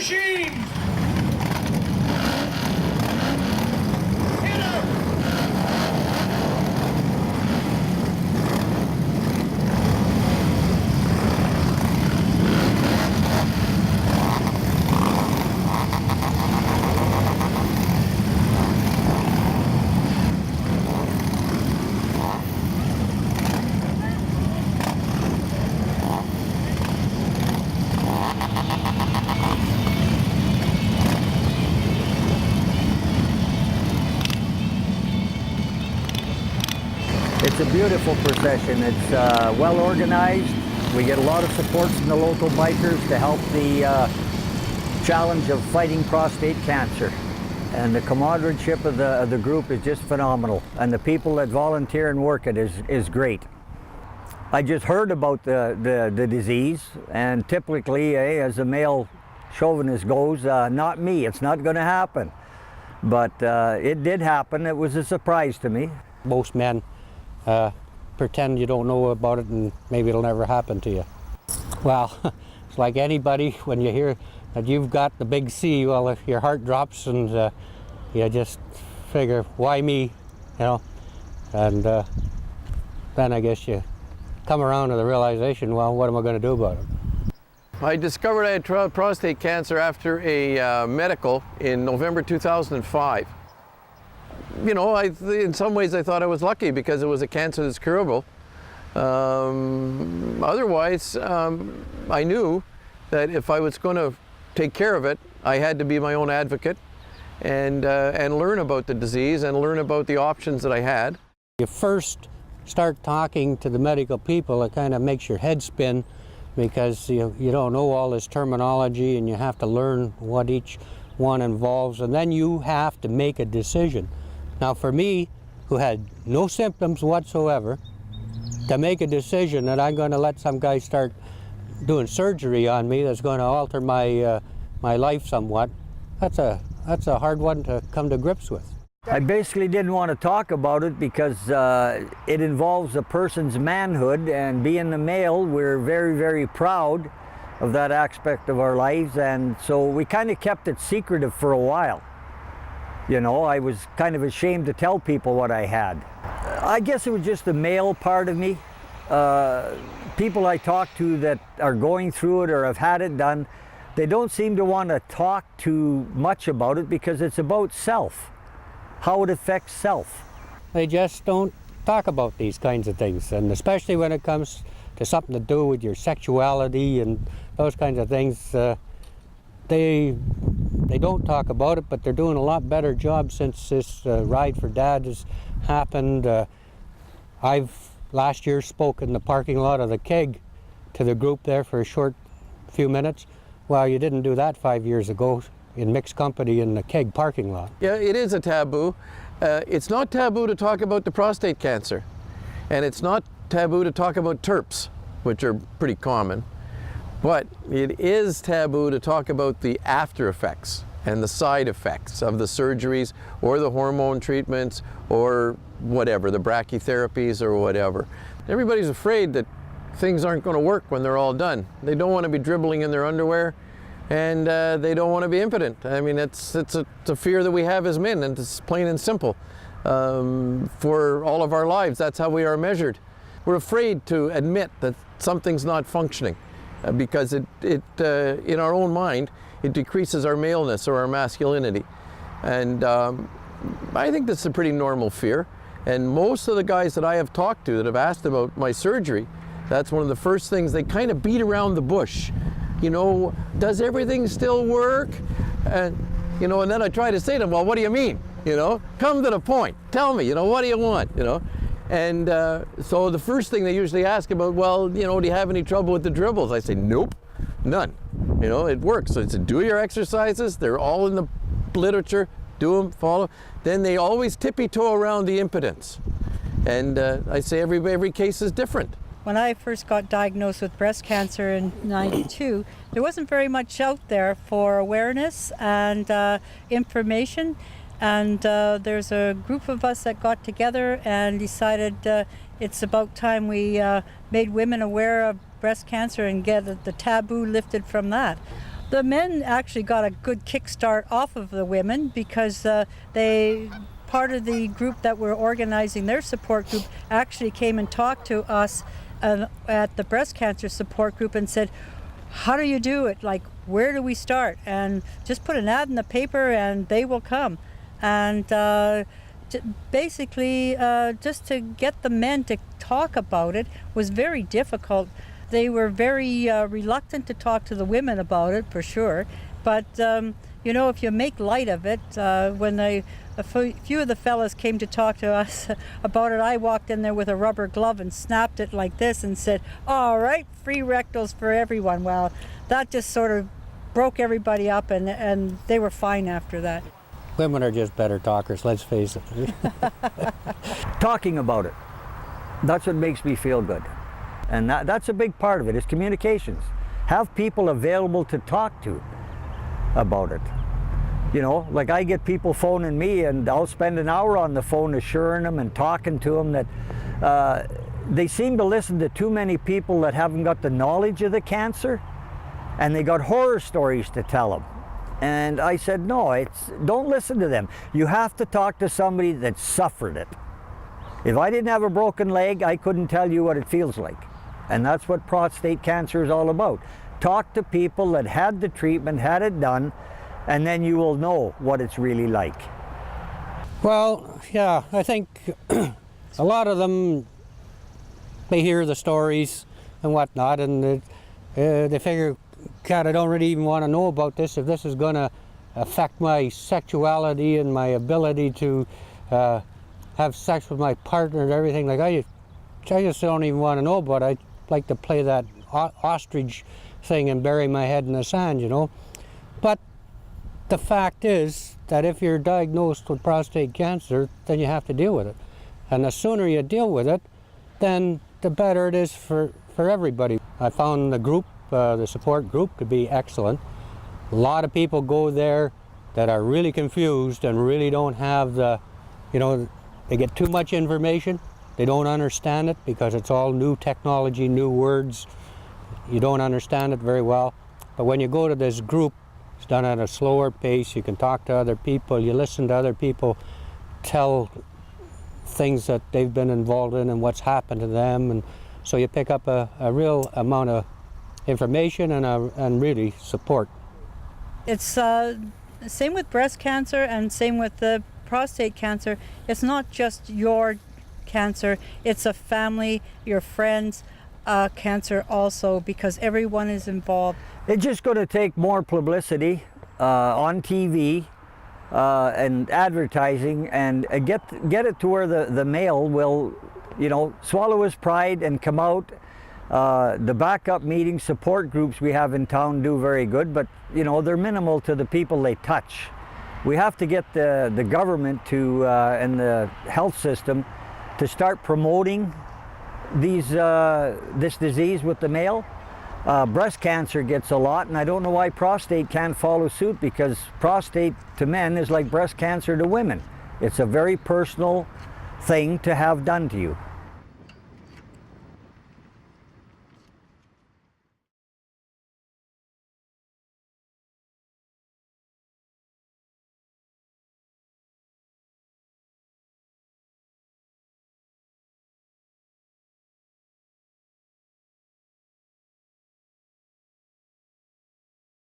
machines! It's a beautiful procession. It's well organized. We get a lot of support from the local bikers to help the challenge of fighting prostate cancer. And the comradeship of the group is just phenomenal. And the people that volunteer and work it is great. I just heard about the disease, and typically, as a male chauvinist goes, not me, it's not going to happen. But it did happen. It was a surprise to me. Most men pretend you don't know about it and maybe it'll never happen to you. Well, it's like anybody, when you hear that you've got the big C, well, if your heart drops and you just figure, why me, you know? And then I guess you come around to the realization, well, what am I going to do about it? I discovered I had prostate cancer after a medical in November 2005. You know, in some ways I thought I was lucky because it was a cancer that's curable. Otherwise, I knew that if I was going to take care of it, I had to be my own advocate and learn about the disease and learn about the options that I had. You first start talking to the medical people, it kind of makes your head spin because you don't know all this terminology and you have to learn what each one involves, and then you have to make a decision. Now for me, who had no symptoms whatsoever, to make a decision that I'm going to let some guy start doing surgery on me that's going to alter my life somewhat, that's a hard one to come to grips with. I basically didn't want to talk about it because it involves a person's manhood, and being a male, we're very, very proud of that aspect of our lives, and so we kind of kept it secretive for a while. You know, I was kind of ashamed to tell people what I had. I guess it was just the male part of me. People I talk to that are going through it or have had it done, they don't seem to want to talk too much about it because it's about self, how it affects self. They just don't talk about these kinds of things, and especially when it comes to something to do with your sexuality and those kinds of things, they don't talk about it, but they're doing a lot better job since this Ride for Dad has happened. I've last year spoke in the parking lot of the Keg to the group there for a short few minutes. Well, you didn't do that 5 years ago in mixed company in the Keg parking lot. Yeah, it is a taboo. It's not taboo to talk about the prostate cancer, and it's not taboo to talk about TERPs, which are pretty common. But it is taboo to talk about the after effects and the side effects of the surgeries or the hormone treatments or whatever, the brachytherapies or whatever. Everybody's afraid that things aren't going to work when they're all done. They don't want to be dribbling in their underwear, and they don't want to be impotent. I mean, it's a fear that we have as men, and it's plain and simple. For all of our lives, that's how we are measured. We're afraid to admit that something's not functioning. Because in our own mind, it decreases our maleness or our masculinity. And I think that's a pretty normal fear. And most of the guys that I have talked to that have asked about my surgery, that's one of the first things they kind of beat around the bush. You know, does everything still work? And, you know, and then I try to say to them, well, what do you mean? You know, come to the point. Tell me, you know, what do you want? You know? And so the first thing they usually ask about, well, you know, do you have any trouble with the dribbles? I say, nope, none. You know, it works. So it's do your exercises. They're all in the literature. Do them, follow. Then they always tippy-toe around the impotence. And I say every case is different. When I first got diagnosed with breast cancer in '92, there wasn't very much out there for awareness and information. And there's a group of us that got together and decided it's about time we made women aware of breast cancer and get the taboo lifted from that. The men actually got a good kickstart off of the women because part of the group that were organizing their support group actually came and talked to us at the breast cancer support group and said, how do you do it? Like, where do we start? And just put an ad in the paper and they will come. And basically, just to get the men to talk about it was very difficult. They were very reluctant to talk to the women about it, for sure. But, you know, if you make light of it, when a few of the fellas came to talk to us about it, I walked in there with a rubber glove and snapped it like this and said, all right, free rectals for everyone. Well, that just sort of broke everybody up, and they were fine after that. Women are just better talkers, let's face it. Talking about it, that's what makes me feel good. And that's a big part of it, is communications. Have people available to talk to about it. You know, like I get people phoning me and I'll spend an hour on the phone assuring them and talking to them that they seem to listen to too many people that haven't got the knowledge of the cancer, and they got horror stories to tell them. And I said, no, don't listen to them. You have to talk to somebody that suffered it. If I didn't have a broken leg, I couldn't tell you what it feels like. And that's what prostate cancer is all about. Talk to people that had the treatment, had it done, and then you will know what it's really like. Well, yeah, I think a lot of them, they hear the stories and whatnot, and they figure, God, I don't really even want to know about this if this is going to affect my sexuality and my ability to have sex with my partner and everything. Like I just don't even want to know about it. I like to play that ostrich thing and bury my head in the sand, you know. But the fact is that if you're diagnosed with prostate cancer, then you have to deal with it. And the sooner you deal with it, then the better it is for everybody. I found the group, the support group, to be excellent. A lot of people go there that are really confused and really don't have the, you know, they get too much information. They don't understand it because it's all new technology, new words. You don't understand it very well. But when you go to this group, it's done at a slower pace. You can talk to other people. You listen to other people tell things that they've been involved in and what's happened to them. And so you pick up a real amount of information and really support. It's same with breast cancer and same with the prostate cancer. It's not just your cancer, it's a family, your friends, cancer also, because everyone is involved. It's just going to take more publicity on TV and advertising, and get it to where the male will, you know, swallow his pride and come out. The backup meetings, support groups we have in town do very good, but you know, they're minimal to the people they touch. We have to get the government to and the health system to start promoting this disease with the male. Breast cancer gets a lot, and I don't know why prostate can't follow suit, because prostate to men is like breast cancer to women. It's a very personal thing to have done to you.